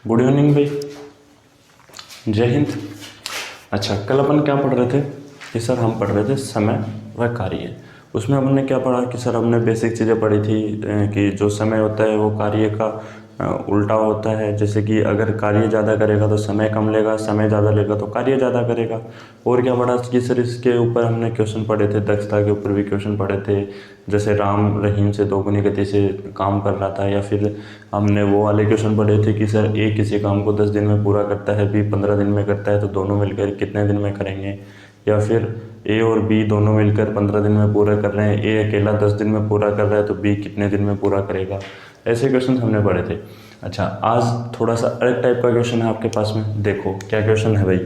Good evening भाई, जय हिंद। अच्छा, कल अपन क्या पढ़ रहे थे कि सर हम पढ़ रहे थे समय व कार्य। उसमें हमने क्या पढ़ा कि सर हमने बेसिक चीज़ें पढ़ी थी कि जो समय होता है वो कार्य का उल्टा होता है। जैसे कि अगर कार्य ज़्यादा करेगा तो समय कम लेगा, समय ज़्यादा लेगा तो कार्य ज़्यादा करेगा। और क्या पढ़ा कि सर इसके ऊपर हमने क्वेश्चन पढ़े थे, दक्षता के ऊपर भी क्वेश्चन पढ़े थे। जैसे राम रहीम से दोगुनी गति से काम कर रहा था, या फिर हमने वो वाले क्वेश्चन पढ़े थे कि सर ए किसी काम को 10 दिन में पूरा करता है, बी 15 दिन में करता है, तो दोनों मिलकर कितने दिन में करेंगे। या फिर ए और बी दोनों मिलकर 15 दिन में पूरा कर रहे हैं, ए अकेला 10 दिन में पूरा कर रहा है, तो बी कितने दिन में पूरा करेगा। ऐसे क्वेश्चन हमने पढ़े थे। अच्छा, आज थोड़ा सा अलग टाइप का क्वेश्चन है आपके पास में। देखो क्या क्वेश्चन है भाई,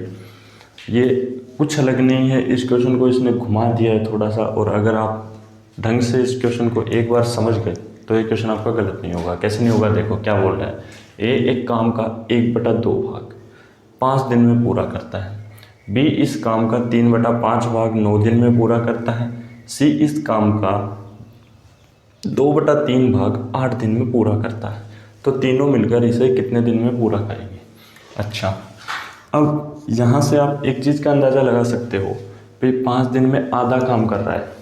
ये कुछ अलग नहीं है। इस क्वेश्चन को इसने घुमा दिया है थोड़ा सा, और अगर आप ढंग से इस क्वेश्चन को एक बार समझ गए तो ये क्वेश्चन आपका गलत नहीं होगा। कैसे नहीं होगा, देखो क्या बोल रहा है। ए एक काम का 1/2 भाग 5 दिन में पूरा करता है, बी इस काम का 3/5 भाग 9 दिन में पूरा करता है, सी इस काम का 2/3 भाग 8 दिन में पूरा करता है, तो तीनों मिलकर इसे कितने दिन में पूरा करेंगे। अच्छा, अब यहाँ से आप एक चीज़ का अंदाज़ा लगा सकते हो भाई, 5 दिन में आधा काम कर रहा है।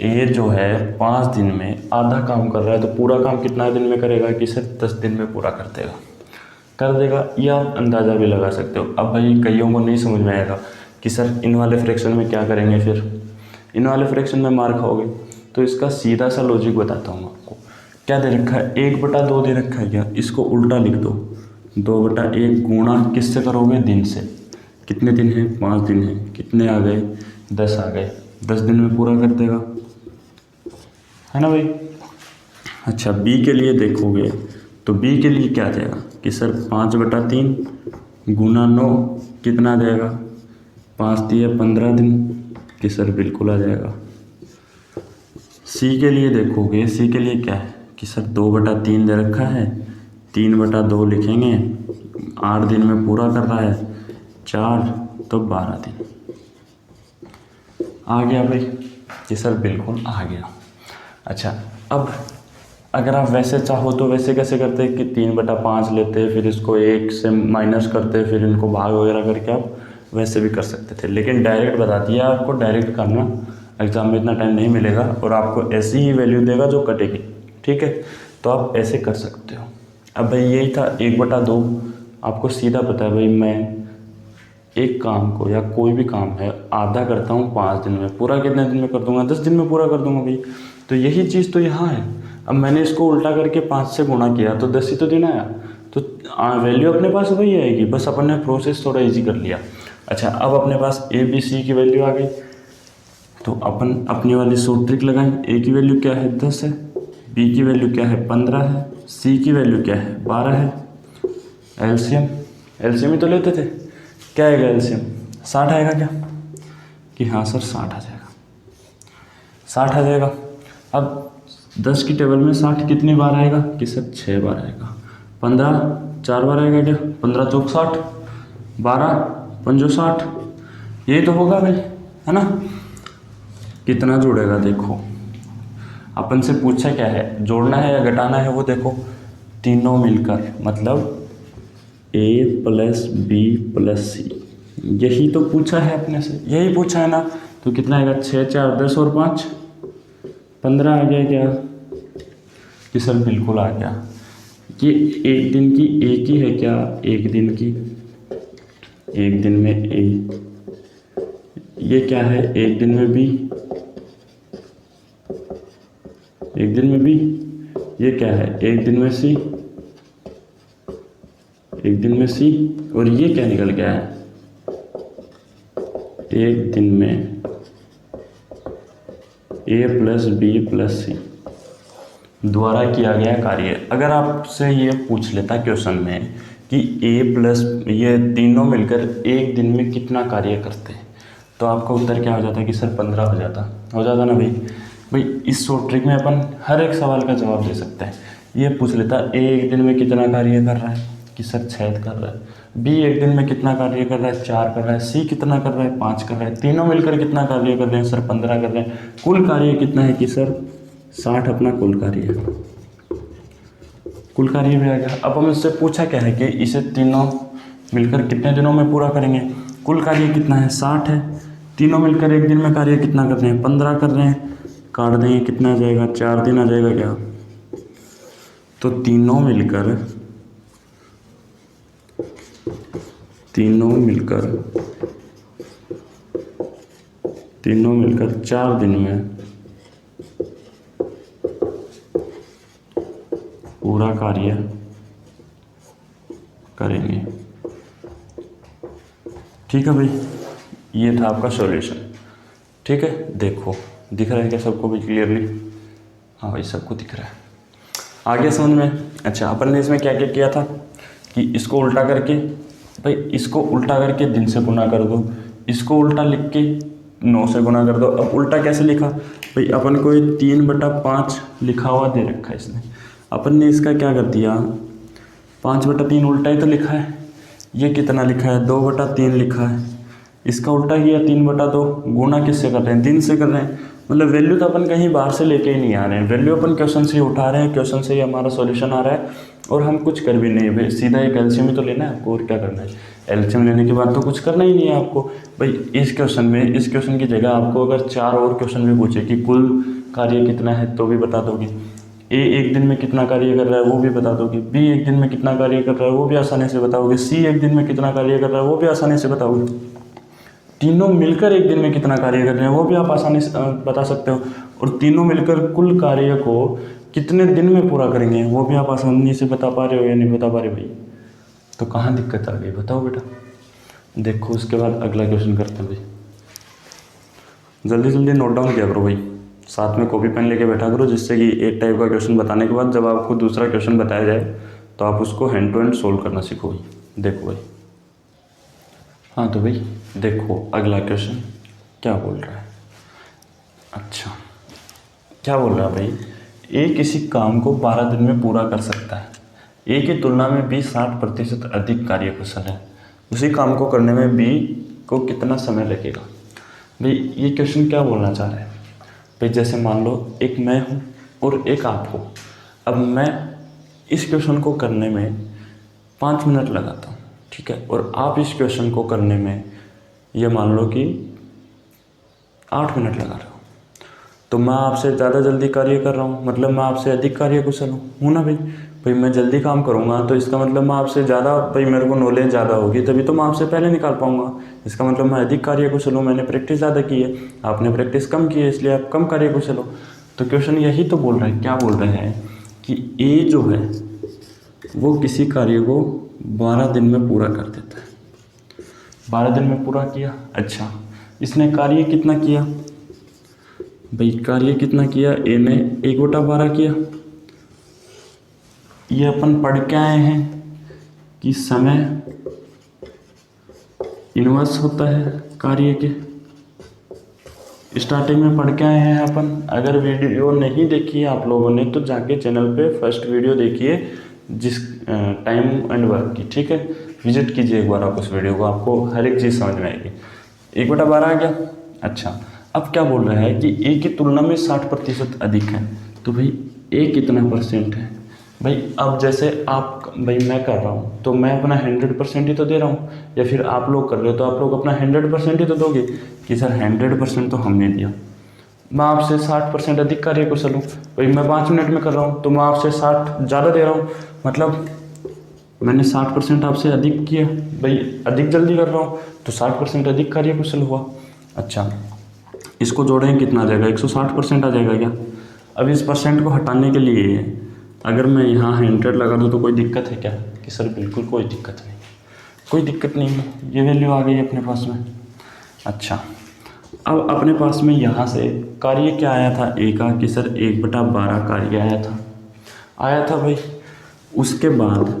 ए जो है 5 दिन में आधा काम कर रहा है, तो पूरा काम कितना दिन में करेगा कि सिर्फ 10 दिन में पूरा कर देगा। ये आप अंदाज़ा भी लगा सकते हो। अब भाई कईयों को नहीं समझ में आएगा कि सर इन वाले फ्रैक्शन में क्या करेंगे, फिर इन वाले फ्रैक्शन में मार खाओगे। तो इसका सीधा सा लॉजिक बताता हूँ आपको। क्या दे रखा है, 1/2 दे रखा है क्या, इसको उल्टा लिख दो। 2/1 गुणा किससे करोगे, दिन से। कितने दिन है, 5 दिन है, कितने आ गए, 10 आ गए, 10 दिन में पूरा कर देगा, है ना भाई। अच्छा, बी के लिए देखोगे तो बी के लिए क्या जाएगा कि सर 5/3 गुना 9 कितना जाएगा, 5 दिए 15 दिन, कि सर बिल्कुल आ जाएगा। सी के लिए देखोगे, सी के लिए क्या है कि सर 2/3 दे रखा है, 3/2 लिखेंगे, 8 दिन में पूरा कर रहा है, 4 तो 12 दिन। आ गया भाई कि सर बिल्कुल आ गया। अच्छा, अब अगर आप वैसे चाहो तो वैसे कैसे करते कि 3/5 लेते, फिर इसको 1 से माइनस करते, फिर इनको भाग वगैरह करके आप वैसे भी कर सकते थे। लेकिन डायरेक्ट बता दिया आपको, डायरेक्ट करना, एग्जाम में इतना टाइम नहीं मिलेगा और आपको ऐसी ही वैल्यू देगा जो कटेगी, ठीक है। तो आप ऐसे कर सकते हो। अब भाई यही था 1/2। आपको सीधा पता है भाई, मैं एक काम को या कोई भी काम है आधा करता हूँ 5 दिन में, पूरा कितने दिन में कर दूंगा, 10 दिन में पूरा कर दूंगा भाई। तो यही चीज़ तो यहाँ है। अब मैंने इसको उल्टा करके 5 से गुणा किया तो 10 ही तो दिन आया, तो वैल्यू अपने पास वही आएगी, बस अपन ने प्रोसेस थोड़ा इजी कर लिया। अच्छा, अब अपने पास ए बी सी की वैल्यू आ गई, तो अपन अपनी वाली शॉर्ट ट्रिक लगाएं। ए की वैल्यू क्या है, 10 है, बी की वैल्यू क्या है, 15 है, सी की वैल्यू क्या है, 12 है। एलसीएम ही तो लेते थे, क्या आएगा एलसीएम, 60 आएगा क्या, कि हाँ सर 60 आ जाएगा, 60 आ जाएगा। अब 10 की टेबल में 60 कितनी बार आएगा कि सर 6 बार आएगा। 15 4 बार आएगा क्या, 15 चौक 60, 12 पंजो 60, यही तो होगा भाई, है ना। कितना जुड़ेगा, देखो अपन से पूछा क्या है, जोड़ना है या घटाना है, वो देखो तीनों मिलकर, मतलब ए प्लस बी प्लस सी, यही तो पूछा है अपने से, यही पूछा है ना। तो कितना आएगा, 6 4 10 और 5 15 आ गया क्या, कि सर बिल्कुल आ गया। ये एक दिन की एक ही है क्या, एक दिन की, एक दिन में ए, ये क्या है, एक दिन में बी, एक दिन में बी, ये क्या है, एक दिन में सी, एक दिन में सी, और ये क्या निकल गया है, एक दिन में ए प्लस बी प्लस सी द्वारा किया गया कार्य। अगर आपसे ये पूछ लेता क्वेश्चन में कि ए प्लस ये तीनों मिलकर एक दिन में कितना कार्य करते हैं, तो आपका उत्तर क्या हो जाता है कि सर 15 हो जाता ना भाई। इस शॉर्ट ट्रिक में अपन हर एक सवाल का जवाब दे सकते हैं। ये पूछ लेता ए एक दिन में कितना कार्य कर रहा है, कि सर 6 कर रहा है, बी एक दिन में कितना कार्य कर रहा है, 4 कर रहा है, सी कितना कर रहा है, 5 कर रहा है, तीनों मिलकर कितना कार्य कर रहे हैं, सर 15 कर रहे हैं। कुल कार्य कितना है कि सर 60 अपना कुल कार्य है। कुल कार्य भी आ गया। अब हम इससे पूछा क्या है कि इसे तीनों मिलकर कितने दिनों में पूरा करेंगे। कुल कार्य कितना है 60 है, तीनों मिलकर एक दिन में कार्य कितना कर रहे हैं 15 कर रहे हैं, काट देंगे कितना आ जाएगा 4 दिन आ जाएगा क्या। तो तीनों मिलकर 4 दिन में पूरा कार्य करेंगे। ठीक है भाई, ये था आपका सॉल्यूशन। ठीक है, देखो दिख रहा है क्या सबको भी क्लियरली? हाँ भाई, सबको दिख रहा है, आ गया समझ में। अच्छा, अपन ने इसमें क्या क्या किया था कि इसको उल्टा करके, भाई इसको उल्टा करके दिन से गुना कर दो, इसको उल्टा लिख के 9 से गुना कर दो। अब उल्टा कैसे लिखा भाई, अपन को 3/5 लिखा हुआ दे रखा है इसने, अपन ने इसका क्या कर दिया 5/3 उल्टा ही तो लिखा है। ये कितना लिखा है 2/3 लिखा है, इसका उल्टा किया 3/2। गुना किससे कर रहे हैं, दिन से कर रहे हैं। मतलब वैल्यू तो अपन कहीं बाहर से लेके ही नहीं आ रहे हैं, वैल्यू अपन क्वेश्चन से ही उठा रहे हैं, क्वेश्चन से ही हमारा सॉल्यूशन आ रहा है और हम कुछ कर भी नहीं है भाई। सीधा एक एलसीएम ही तो लेना है आपको, और क्या करना है। एलसीएम लेने के बाद तो कुछ करना ही नहीं है आपको भाई। इस क्वेश्चन की जगह आपको अगर 4 और क्वेश्चन भी पूछे कि कुल कार्य कितना है तो भी बता दोगे, ए एक दिन में कितना कार्य कर रहा है वो भी बता दोगे, बी एक दिन में कितना कार्य कर रहा है वो भी आसानी से बताओगे, सी एक दिन में कितना कार्य कर रहा है वो भी आसानी से बताओगे, तीनों मिलकर एक दिन में कितना कार्य कर रहे हैं वो भी आप आसानी से बता सकते हो, और तीनों मिलकर कुल कार्य को कितने दिन में पूरा करेंगे वो भी आप आसानी से बता पा रहे हो या नहीं बता पा रहे भाई। तो कहाँ दिक्कत आ गई बताओ बेटा। देखो उसके बाद अगला क्वेश्चन करते हैं भाई, जल्दी जल्दी नोट डाउन किया करो भाई, साथ में कॉपी पेन लेके बैठा करो, जिससे कि एक टाइप का क्वेश्चन बताने के बाद जब आपको दूसरा क्वेश्चन बताया जाए तो आप उसको हैंड टू हैंड सोल्व करना सीखो भाई। देखो भाई, हाँ तो भाई देखो अगला क्वेश्चन क्या बोल रहा है। अच्छा, क्या बोल रहा है भाई, ए किसी काम को 12 दिन में पूरा कर सकता है, ए की तुलना में बी 60% अधिक कार्यकुशल है, उसी काम को करने में बी को कितना समय लगेगा। भाई ये क्वेश्चन क्या बोलना चाह रहा है भाई, जैसे मान लो एक मैं हूँ और एक आप हो। अब मैं इस क्वेश्चन को करने में 5 मिनट लगाता हूँ, ठीक है, और आप इस क्वेश्चन को करने में ये मान लो कि 8 मिनट लगा रहे हो, तो मैं आपसे ज़्यादा जल्दी कार्य कर रहा हूँ, मतलब मैं आपसे अधिक कार्यकुशल हूँ ना भाई। भाई मैं जल्दी काम करूँगा तो इसका मतलब मैं आपसे ज़्यादा, भाई मेरे को नॉलेज ज़्यादा होगी तभी तो मैं आपसे पहले निकाल पाऊँगा, इसका मतलब मैं अधिक कार्यकुशल हूँ, मैंने प्रैक्टिस ज़्यादा की है, आपने प्रैक्टिस कम की है इसलिए आप कम कार्यकुशल हो। तो क्वेश्चन यही तो बोल रहा है, क्या बोल रहे हैं कि ए जो है वो किसी कार्य को 12 दिन में पूरा कर देता है। 12 दिन में पूरा किया, अच्छा इसने कार्य कितना किया भाई, कार्य कितना किया, ए ने 1/12 किया। ये अपन पढ़ के आए हैं कि समय इनवर्स होता है कार्य के, स्टार्टिंग में पढ़ के आए हैं अपन। अगर वीडियो नहीं देखी है आप लोगों ने तो जाके चैनल पे फर्स्ट वीडियो देखिए, जिस टाइम एंड वर्क की, ठीक है, विजिट कीजिए एक बार आप उस वीडियो को, आपको हर एक चीज़ समझ में आएगी। 1/12 आ गया। अच्छा, अब क्या बोल रहा है कि ए की तुलना में 60% अधिक है, तो भाई ए कितना परसेंट है भाई। अब जैसे आप, भाई मैं कर रहा हूँ तो मैं अपना 100% ही तो दे रहा हूँ, या फिर आप लोग कर रहे हो तो आप लोग अपना 100% ही तो दोगे कि सर 100% तो हमने दिया। मैं आपसे 60% अधिक कार्यकुशल हूँ भाई, मैं 5 मिनट में कर रहा हूँ तो मैं आपसे 60 ज़्यादा दे रहा हूँ, मतलब मैंने 60% आपसे अधिक किया भाई, अधिक जल्दी कर रहा हूँ तो 60% अधिक कार्यकुशल हुआ। अच्छा, इसको जोड़ें कितना आ जाएगा, 160% आ जाएगा क्या। अब इस परसेंट को हटाने के लिए अगर मैं यहाँ 100 लगा दूँ तो कोई दिक्कत है क्या, कि सर बिल्कुल कोई दिक्कत नहीं, कोई दिक्कत नहीं है, ये वैल्यू आ गई अपने पास में। अच्छा, अब अपने पास में यहाँ से कार्य क्या आया था ए का, कि सर 1/12 कार्य आया था भाई। उसके बाद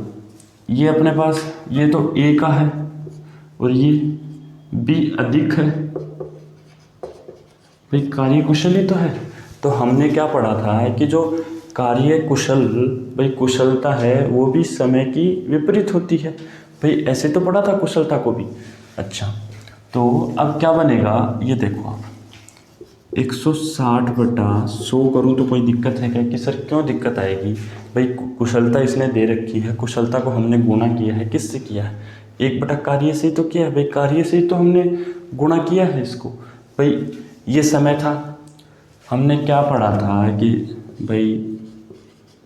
ये अपने पास, ये तो ए का है और ये बी अधिक है भाई, कार्य कुशल ही तो है। तो हमने क्या पढ़ा था कि जो कार्य कुशल, भाई कुशलता है वो भी समय की विपरीत होती है भाई, ऐसे तो पढ़ा था कुशलता को भी। अच्छा, तो अब क्या बनेगा ये देखो आप, 160/100 करूँ तो कोई दिक्कत है क्या? कि सर क्यों दिक्कत आएगी भाई? कुशलता इसने दे रखी है, कुशलता को हमने गुणा किया है, किससे किया है? 1 बटा कार्य से ही तो किया है भाई, कार्य से ही तो हमने गुणा किया है इसको भाई। ये समय था, हमने क्या पढ़ा था कि भाई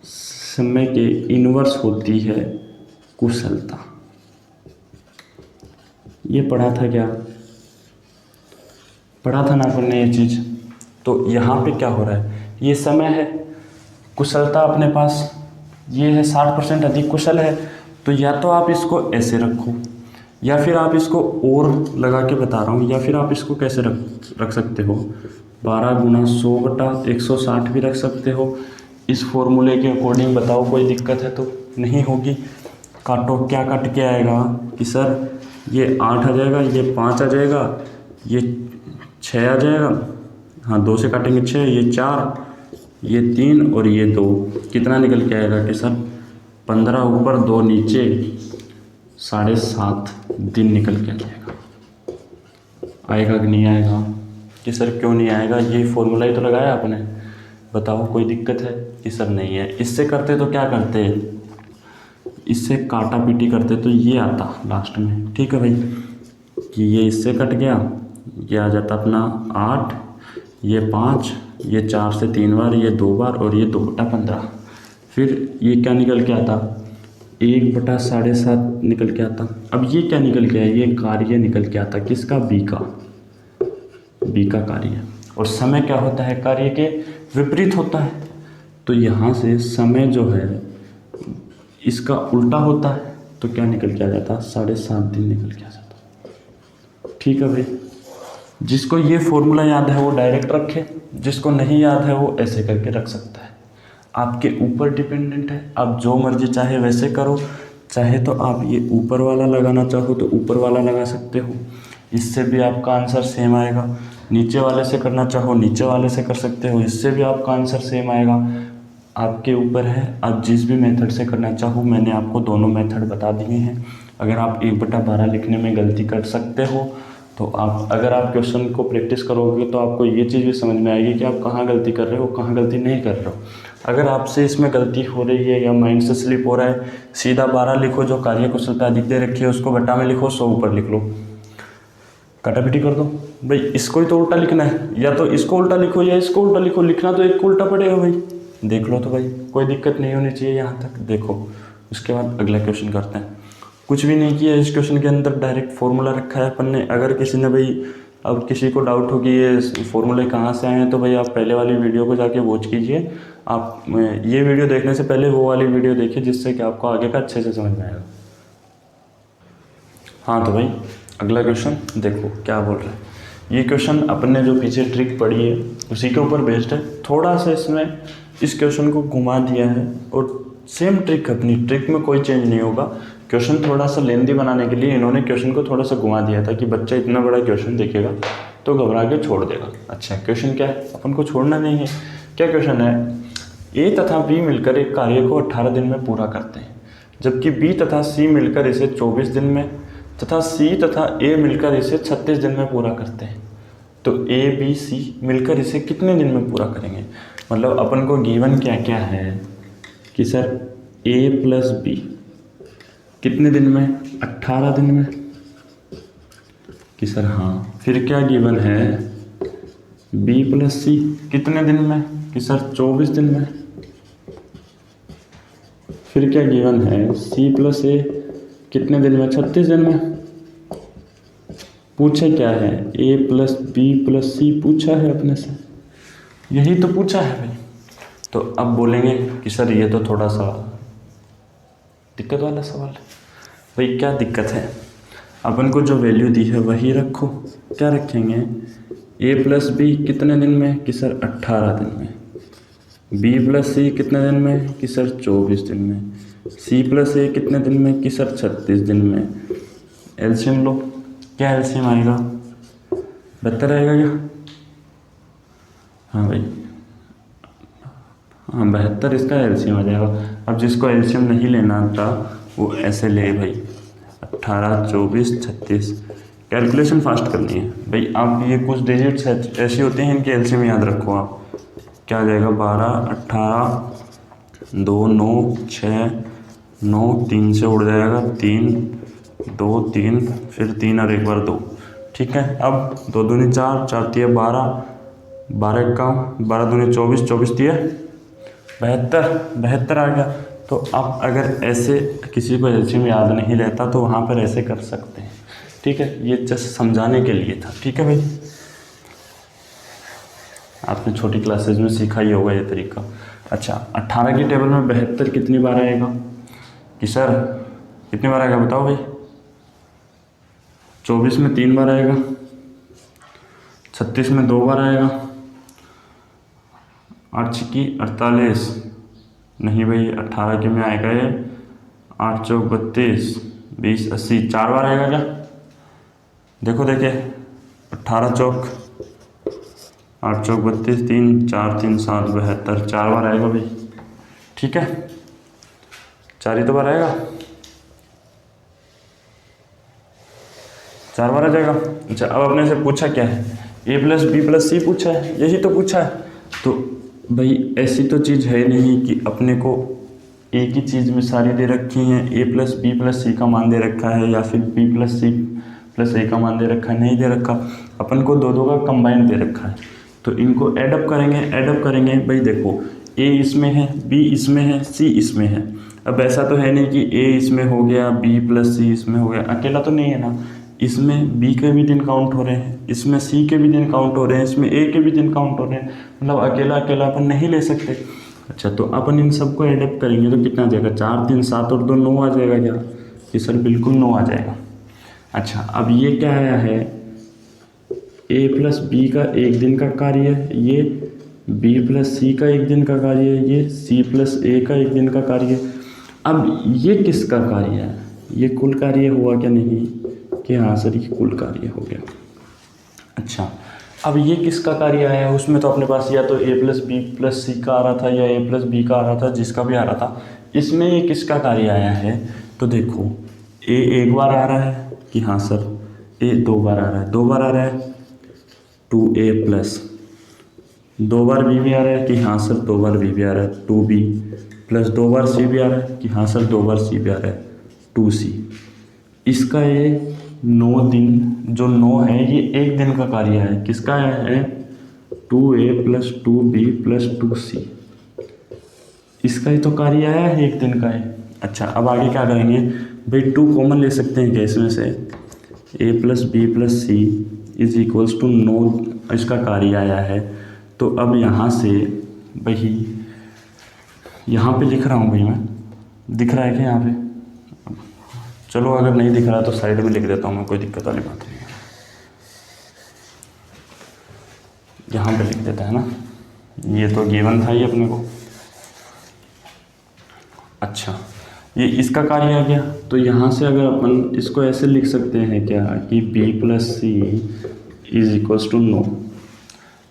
समय के इन्वर्स होती है कुशलता, ये पढ़ा था क्या? पढ़ा था ना अपन ने ये चीज़। तो यहाँ पे क्या हो रहा है, ये समय है, कुशलता अपने पास ये है 60% अधिक कुशल है। तो या तो आप इसको ऐसे रखो, या फिर आप इसको और लगा के बता रहा हूँ, या फिर आप इसको कैसे रख सकते हो, 12 × 100/160 भी रख सकते हो। इस फॉर्मूले के अकॉर्डिंग बताओ, कोई दिक्कत है तो नहीं होगी। काटो, क्या कट के आएगा कि सर ये 8 आ जाएगा, ये 5 आ जाएगा, ये 6 आ जाएगा, हाँ 2 से काटेंगे 6, ये 4, ये 3 और ये 2, कितना निकल के आएगा कि सर 15 ऊपर 2 नीचे, 7.5 दिन निकल के आ जाएगा। आएगा कि नहीं आएगा? कि सर क्यों नहीं आएगा? ये फॉर्मूला ही तो लगाया आपने, बताओ कोई दिक्कत है? कि सर नहीं है। इससे करते तो क्या करते, इससे काटा पीटी करते तो ये आता लास्ट में, ठीक है भाई, कि ये इससे कट गया, ये आ जाता अपना 8, ये 5, ये 4 से 3 बार, ये 2 बार और ये 2/15। फिर ये क्या निकल के आता, 1/7.5 निकल के आता। अब ये क्या निकल के आया, ये कार्य निकल के आता, किसका? बी का कार्य। और समय क्या होता है, कार्य के विपरीत होता है। तो यहाँ से समय जो है इसका उल्टा होता है, तो क्या निकल के आ जाता, 7.5 दिन निकल के आ जाता। ठीक है भाई, जिसको ये फॉर्मूला याद है वो डायरेक्ट रखे, जिसको नहीं याद है वो ऐसे करके रख सकता है। आपके ऊपर डिपेंडेंट है, आप जो मर्जी चाहे वैसे करो। चाहे तो आप ये ऊपर वाला लगाना चाहो तो ऊपर वाला लगा सकते हो, इससे भी आपका आंसर सेम आएगा। नीचे वाले से करना चाहो नीचे वाले से कर सकते हो, इससे भी आपका आंसर सेम आएगा। आपके ऊपर है, आप जिस भी मेथड से करना चाहो। मैंने आपको दोनों मेथड बता दिए हैं। अगर आप 1/12 लिखने में गलती कर सकते हो तो अगर आप क्वेश्चन को प्रैक्टिस करोगे तो आपको ये चीज़ भी समझ में आएगी कि आप कहाँ गलती कर रहे हो, कहाँ गलती नहीं कर रहे हो। अगर आपसे इसमें गलती हो रही है या माइंड से स्लिप हो रहा है, सीधा 12 लिखो, जो कार्य कुशलता अधिक दे रखी है उसको बटा में लिखो, 100 ऊपर लिख लो, काटापीटी कर दो। भाई इसको ही तो उल्टा लिखना है, या तो इसको उल्टा लिखो या इसको उल्टा लिखो, लिखना तो एक को उल्टा पड़ेगा भाई। देख लो तो भाई, कोई दिक्कत नहीं होनी चाहिए यहाँ तक। देखो उसके बाद अगला क्वेश्चन करते हैं। कुछ भी नहीं किया इस क्वेश्चन के अंदर, डायरेक्ट फॉर्मूला रखा है अपन ने। अगर किसी ने भाई, अब किसी को डाउट हो कि ये फॉर्मूले कहाँ से आए हैं, तो भाई आप पहले वाली वीडियो को जाके वॉच कीजिए। आप ये वीडियो देखने से पहले वो वाली वीडियो देखिए, जिससे कि आपको आगे का अच्छे से समझ में आएगा। हाँ तो भाई अगला क्वेश्चन देखो क्या बोल रहा है। ये क्वेश्चन अपन ने जो पीछे ट्रिक पढ़ी है उसी के ऊपर बेस्ड है। थोड़ा सा इसमें इस क्वेश्चन को घुमा दिया है, और सेम ट्रिक, अपनी ट्रिक में कोई चेंज नहीं होगा। क्वेश्चन थोड़ा सा लेंदी बनाने के लिए इन्होंने क्वेश्चन को थोड़ा सा घुमा दिया था कि बच्चा इतना बड़ा क्वेश्चन देखेगा तो घबरा के छोड़ देगा। अच्छा क्वेश्चन क्या है, अपन को छोड़ना नहीं है। क्या क्वेश्चन है, ए तथा बी मिलकर एक कार्य को 18 दिन में पूरा करते हैं, जबकि बी तथा सी मिलकर इसे 24 दिन में तथा सी तथा ए मिलकर इसे 36 दिन में पूरा करते हैं। तो ए बी सी मिलकर इसे कितने दिन में पूरा करेंगे? मतलब अपन को गिवन क्या क्या है कि सर ए प्लस बी कितने दिन में, 18 दिन में, कि सर हाँ। फिर क्या गिवन है, बी प्लस सी कितने दिन में, कि सर 24 दिन में। फिर क्या गिवन है, सी प्लस ए कितने दिन में, 36 दिन में। पूछे क्या है, ए प्लस बी प्लस सी पूछा है अपने से, यही तो पूछा है भाई। तो अब बोलेंगे कि सर ये तो थोड़ा सा दिक्कत वाला सवाल है। भाई क्या दिक्कत है, अपन को जो वैल्यू दी है वही रखो। क्या रखेंगे, ए प्लस बी कितने दिन में, कि सर 18 दिन में। बी प्लस सी कितने दिन में, कि सर 24 दिन में। सी प्लस ए कितने दिन में, कि सर 36 दिन में। एलसीएम लो, क्या एलसीएम आएगा, 72 आएगा क्या? हाँ भाई, हाँ 72 इसका एलसीएम आ जाएगा। अब जिसको एलसीएम नहीं लेना था वो ऐसे ले भाई, 18, 24, 36, कैलकुलेशन फास्ट करनी है भाई। आप ये कुछ डिजिट्स ऐसी होते हैं, इनके एलसीएम याद रखो आप। क्या आ जाएगा, 12, 18, 2, 9, 6, 9, 3 से उड़ जाएगा 3, 2, 3, फिर 3 और एक बार 2। ठीक है, अब 2 दूनी 4, 4 तिया 12, 12 का 12 दूनी 24, 24 तिया 72, 72 आ गया। तो आप अगर ऐसे किसी को एलसीएम याद नहीं रहता तो वहाँ पर ऐसे कर सकते हैं। ठीक है, ये जस्ट समझाने के लिए था। ठीक है भाई, आपने छोटी क्लासेज में सीखा ही होगा ये तरीका। अच्छा, 18 की टेबल में 72 कितनी बार आएगा कि सर कितनी बार आएगा बताओ भाई। 24 में 3 बार आएगा, 36 में 2 बार आएगा, 8 छिकी 48, नहीं भाई 18 के में आएगा ये 8 चौक 32, 20 80, 4 बार आएगा क्या? देखो देखिए, 18 चौक 8 चौक 32, 3 4 3 7 72, 4 बार आएगा भाई। ठीक है, 4 ही तो बार आएगा, 4 बार आ जाएगा। अच्छा, अब अपने से पूछा क्या है, a प्लस बी प्लस सी पूछा है, यही तो पूछा है। तो भाई ऐसी तो चीज़ है नहीं कि अपने को एक ही चीज़ में सारी दे रखी हैं, a plus B plus C का मान दे रखा है या फिर b plus C plus a का मान दे रखा है, नहीं दे रखा। अपन को दो का कंबाइन दे रखा है। तो इनको एडअप करेंगे भाई। देखो, a इसमें है, b इसमें है, c इसमें है। अब ऐसा तो है नहीं कि a इसमें हो गया, b प्लस सी इसमें हो गया, अकेला तो नहीं है ना। इसमें b के भी दिन काउंट हो रहे हैं, इसमें c के भी दिन काउंट हो रहे हैं, इसमें a के भी दिन काउंट हो रहे हैं। मतलब अकेला अकेला अपन नहीं ले सकते। अच्छा, तो अपन इन सबको एडअप करेंगे तो कितना आ जाएगा, 4 3 7 और 2 9 आ जाएगा क्या? ये सर बिल्कुल 9 आ जाएगा। अच्छा, अब ये क्या आया है, a प्लस बी का एक दिन का कार्य है, ये b प्लस सी का एक दिन का कार्य है, ये c प्लस a का एक दिन का कार्य है। अब ये किसका कार्य है, ये कुल कार्य हुआ क्या? नहीं कि हाँ सर ये कुल कार्य हो गया। अच्छा, अब ये किसका कार्य आया है, उसमें तो अपने पास या तो a plus B plus C का आ रहा था या a प्लस बी का आ रहा था, जिसका भी आ रहा था। इसमें ये किसका कार्य आया है, तो देखो a एक बार आ रहा है कि हाँ सर a 2 बार आ रहा है, 2 बार आ रहा है 2a प्लस, 2 बार b भी आ रहा है कि हाँ सर 2 बार b भी आ रहा है 2b प्लस, 2 बार c भी आ रहा है कि हाँ सर 2 बार c भी आ रहा है 2c। इसका ये 9 दिन, जो 9 है ये एक दिन का कार्य है। किसका है, 2a plus 2b plus 2c, इसका ही तो कार्य आया है, एक दिन का है। अच्छा, अब आगे क्या करेंगे भाई, 2 कॉमन ले सकते हैं क्या इसमें से, a plus B plus C is equals to 9 इसका कार्य आया है। तो अब यहाँ से भाई, यहाँ पे लिख रहा हूँ भाई मैं, दिख रहा है क्या यहाँ पे? चलो अगर नहीं दिख रहा तो साइड में लिख देता हूँ मैं, कोई दिक्कत वाली बात नहीं है। यहाँ पे लिख देता है ना, ये तो गिवन था ही अपने को। अच्छा, ये इसका कार्य आ गया। तो यहाँ से अगर अपन इसको ऐसे लिख सकते हैं क्या कि b plus C is equals to 9।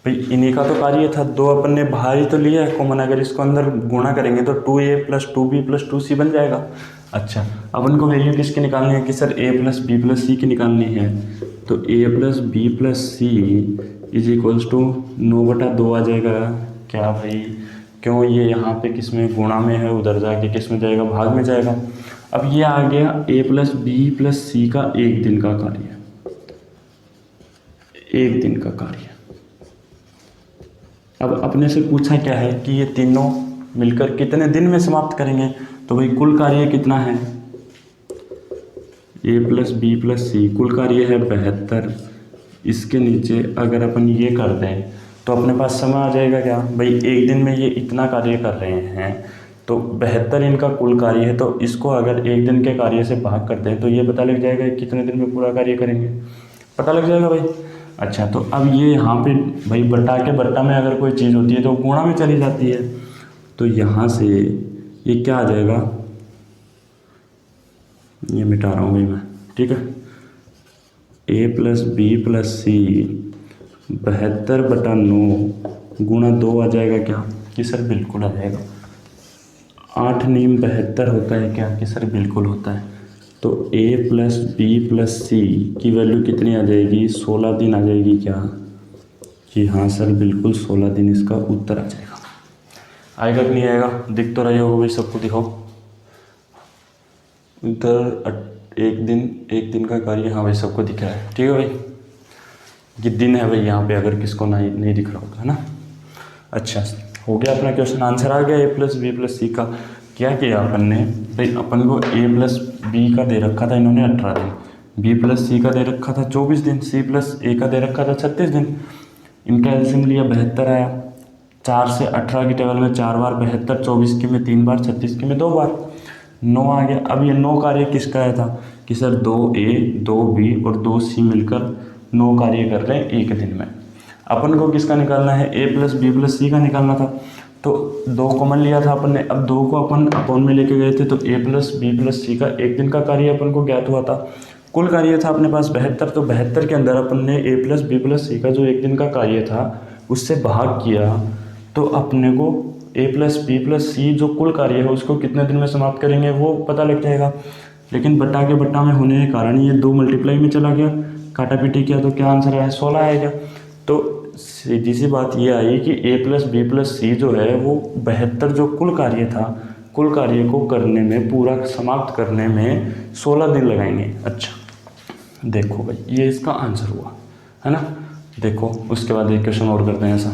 भाई इन्हीं का तो कार्य था, 2 अपन ने बाहर ही तो लिया है कॉमन, अगर इसको अंदर गुणा करेंगे तो 2a plus 2b plus 2c बन जाएगा। अच्छा, अपन को वैल्यू किसकी निकालनी है कि sir a plus B plus C की निकालनी है। तो a plus B plus C is equals to 9/2 आ जाएगा क्या भाई? क्यों, ये यहाँ पे किस में गुणा में है, उधर जाके किस में जाएगा, भाग में जाएगा। अब ये आ गया a plus B plus C का एक दिन का कार्य, एक दिन का कार्य। अब अपने से पूछा क्या है कि ये तीनों मिलकर कितने दिन में समाप्त करेंगे। तो भाई कुल कार्य कितना है, a प्लस बी प्लस सी, कुल कार्य है 72। इसके नीचे अगर अपन ये कर दें तो अपने पास समय आ जाएगा क्या भाई, एक दिन में ये इतना कार्य कर रहे हैं तो 72 इनका कुल कार्य है। तो इसको अगर एक दिन के कार्य से भाग करते हैं तो ये पता लग जाएगा कितने दिन में पूरा कार्य करेंगे, पता लग जाएगा भाई। अच्छा, तो अब ये यहाँ पे भाई बटा के बट्टा में अगर कोई चीज़ होती है तो गुणा में चली जाती है। तो यहाँ से ये क्या आ जाएगा, ये मिटा रहा हूँ भाई मैं, ठीक है। a प्लस बी प्लस सी 72/9 गुणा 2 आ जाएगा क्या कि सर बिल्कुल आ जाएगा। 8 नीम 72 होता है क्या कि सर बिल्कुल होता है। तो a plus B plus C की वैल्यू कितनी आ जाएगी, 16 दिन आ जाएगी क्या? कि हाँ सर बिल्कुल 16 दिन इसका उत्तर आ जाएगा। आएगा कि नहीं आएगा? दिख तो रही होगा भाई सबको, दिखाओ इधर। एक दिन का कार्य, हाँ भाई सबको दिख रहा है, ठीक है भाई। ये दिन है भाई यहाँ पे, अगर किसको नहीं दिख रहा होगा, है ना। अच्छा, हो गया अपना क्वेश्चन, आंसर आ गया। a plus B plus C का क्या किया अपन ने भाई, अपन को a प्लस बी का दे रखा था इन्होंने 18 दिन, b प्लस सी का दे रखा था 24 दिन, c प्लस ए का दे रखा था 36 दिन। इनका एलसीएम लिया, 72 आया। 4 से 18 की टेबल में 4 बार 72, 24 की में 3 बार, 36 की में 2 बार, 9 आ गया। अब ये 9 कार्य किसका आया था कि सर 2a 2b और 2c मिलकर 9 कार्य कर रहे हैं एक दिन में। अपन को किसका निकालना है, a plus B plus C का निकालना था। तो 2 कॉमन लिया था अपन ने, अब 2 को अपन अपॉन में लेके गए थे, तो a plus B plus C का एक दिन का कार्य अपन को ज्ञात हुआ था। कुल कार्य था अपने पास 72, तो 72 के अंदर अपन ने a plus B plus C का जो एक दिन का कार्य था उससे भाग किया, तो अपने को a प्लस बी प्लस सी जो कुल कार्य है उसको कितने दिन में समाप्त करेंगे वो पता लग जाएगा। लेकिन बट्टा के बट्टा में होने के कारण ये 2 मल्टीप्लाई में चला गया, काटा पीटी किया, तो क्या आंसर आया, 16 आएगा। तो सीधी सी बात ये आई कि a प्लस बी प्लस सी जो है वो 72 जो कुल कार्य था, कुल कार्य को करने में, पूरा समाप्त करने में 16 दिन लगाएंगे। अच्छा देखो भाई, ये इसका आंसर हुआ, है ना। देखो उसके बाद एक क्वेश्चन और करते हैं ऐसा।